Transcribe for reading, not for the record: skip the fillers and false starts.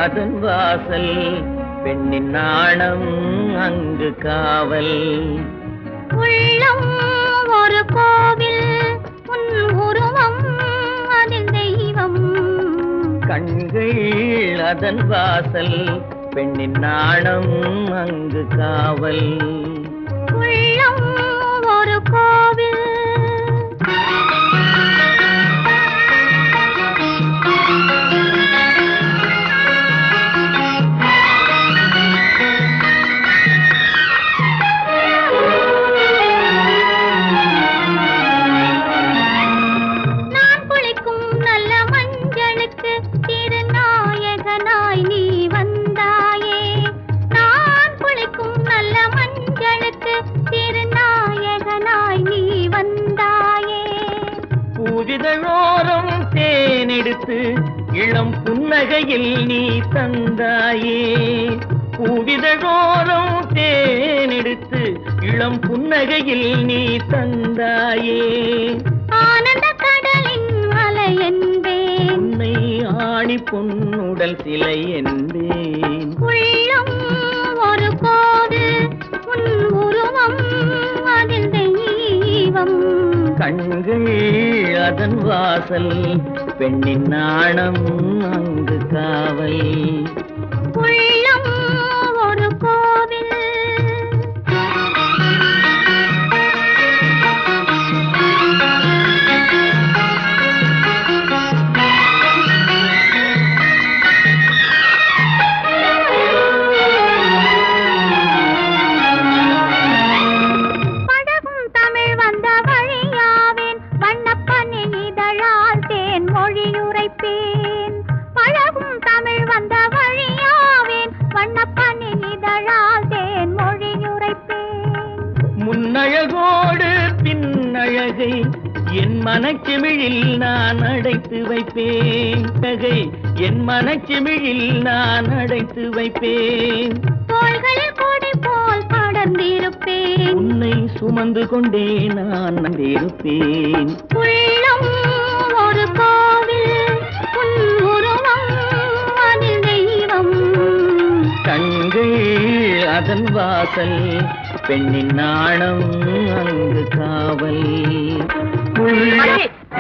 அதன் வாசல் பெண்ணின் நாணம் அங்கு காவல். உள்ளம் ஒரு கோவில் உன் உருவம் அதில் தெய்வம். கண்கள் அதன் வாசல் பெண்ணின் நாணம் அங்கு காவல். உள்ளம் ஒரு கோவில். நான் குளிக்கும் நல்ல மஞ்சளுக்கு திருநாயகனாய் நீ வந்தாயே. நான் குளிக்கும் நல்ல மஞ்சளுக்கு திருநாயகனாய் நீ வந்தாயே. பூவிதழோரம் தேனெடுத்து இளம் புன்னகையில் நீ தந்தாயே. பூவிதழோரம் தேனெடுத்து இளம் புன்னகையில் நீ தந்தாயே. ஆனந்த கடலின் அலை என்பேன், உன்னை ஆணி பொன்னுடல் சிலை என்பேன். உள்ளம் ஒரு கோவில் உன் உருவம் அதில் தெய்வம். கண்கள் அதன் வாசல் பெண்ணின் நாணம் அங்கு காவல். உள்ளம் ஒரு கோவில். பழகும் தமிழ் வந்த வழியாவேன், வண்ணப்பனின் இதழால் தேன் மொழியுரைப்பேன். பழகும் தமிழ் வந்த வழியாவேன், வண்ணப்பனின் இதழால் தேன் மொழியுரைப்பேன். முன்னழகோடு பின்னழகை என் மனச்செமிழில் நான் அடைத்து வைப்பேன். என் மனச்செமிழில் நான் அடைத்து வைப்பேன். தோள்களில் கொடை போல் படர்ந்திருப்பேன், உன்னை சுமந்து கொண்டே நான் இருப்பேன். உள்ளம் ஒரு கோவில் உன் உருவம் அதில் தெய்வம். கண்கள் அதன் வாசல் பெண்ணின் நாணம் அங்கு காவல்.